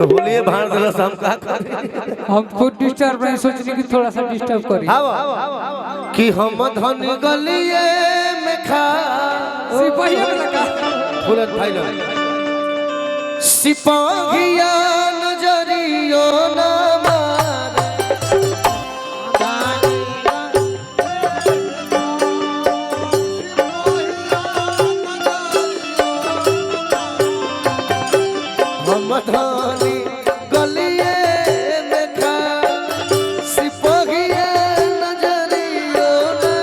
बोलिए भाड़ दला हम का करें। हम खुद डिस्टर्ब नहीं सोचने की थोड़ा सा डिस्टर्ब करी कि हम धन गलिए में खा सिपाही में लगा फुलन भाई लोग सिपाहिया नजरियो ना धनी गलिए में खा सिपाहिया नजरियो ना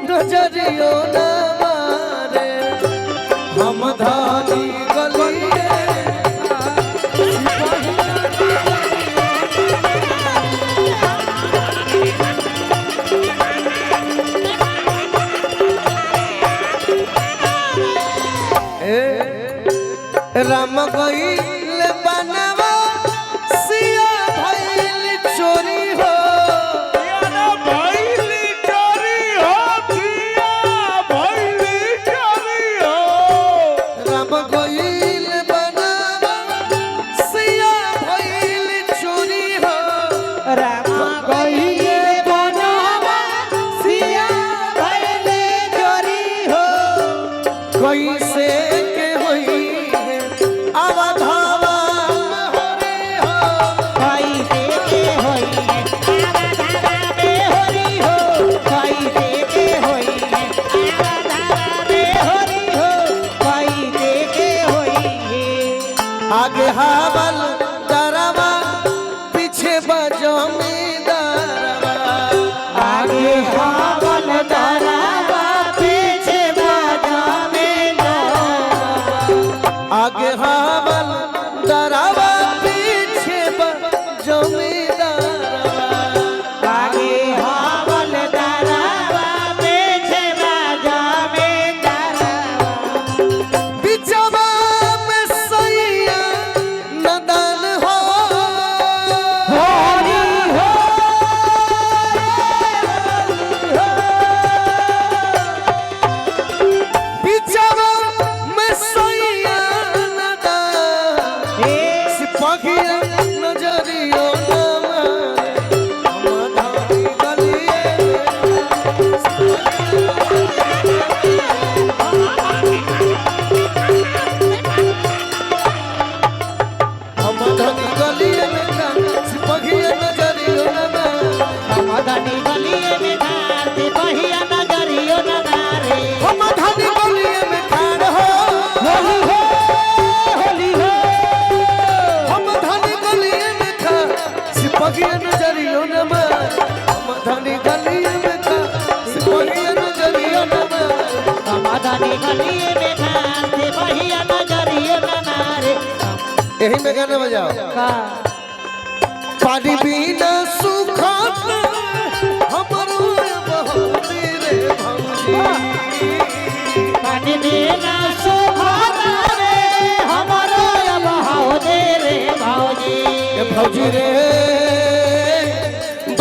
नजरियो ना मारे हम धानी गलिए राम गईल बनवा सिया भइल चोरी हो कैसे के होई है अवधावा कैसे के होई है अवधावा में होरी हो कैसे के होई है अवधावा में होरी हो कैसे के होई है आगे हावल दरवा पीछे बजमीदारवा आगे हावल दरवा पीछे आगे हावल दरवा पीछे जमींदारवा आगे हावल दरवा पीछे जमींदारवा बिचवा में सैया नदन हो होरी हो बिचवा में सैया सिपाहिया नजरियो ना मारे हम धानी गलिए हम धनी गलिए में खा सिपाहिया नजरियो ना हम धनी गलिए में खार सिपाहिया नजरियो ना मारे हम धनी गलिए में खाड़ हो होली हो होली हो हम धनी गलिए में खा सिपाहिया नजरियो ना हम धनी गलिए में खा सिपाहिया नजरियो ना हम धनी गलिए में खार सिपाहिया नजरियो ना मारे यही में गाना बजाओ का पानी बिना सुखात हमरो बहुत रे भौजी पानी बिना सुखात रे हमरो अब हो दे रे भौजी ए भौजी रे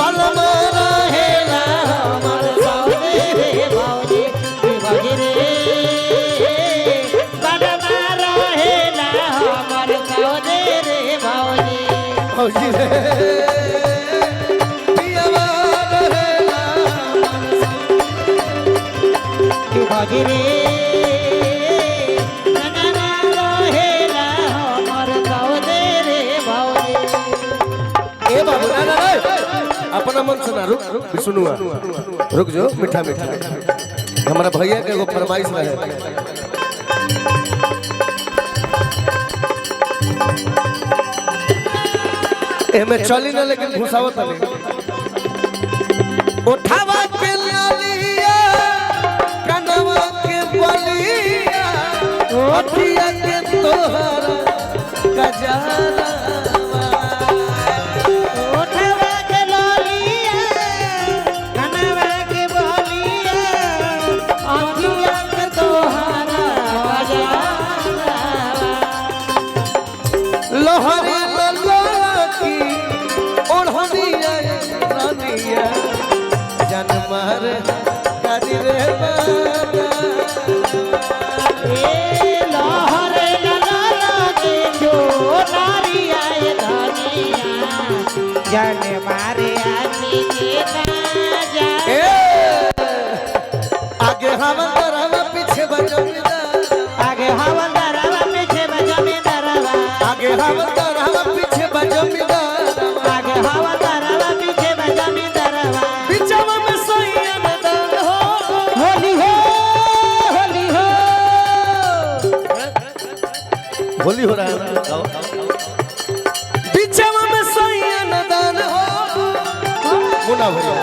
बलमा रहेला हमर सौदे रे भौजी भौजी रे बड़मा रहेला हमर सौदे रे भौजी भौजी रे पियावा रहेला भौजी रे नगरा रहेला हमर सौदे रे भौजी ए बाबू ना ना अपना मन सुना रुक सुनुआ रुक जो मीठा मीठा हमारा भैया के एगो फरमाइश रहे एमे चली ना लेकिन घुसावत नहीं उठावा के लालिया कनवा के बलिया अठिया के तोहरा गजारा जान मार गाड़ी रे माता ए लहरे लगे जो नारी आए धनिया जान मारे आदमी के ना जा आगे हवा तरवा पीछे बजमीदार आगे हवा दरवा पीछे जमींदारवा आगे हवा तरवा पीछे बजमीदार आगे हवा दरवा पीछे जमींदारवा बिचवा में सैया मैदान हो होली हो होली हो होली हो रहा है ना बिचवा में सैया मैदान हो मुना भैया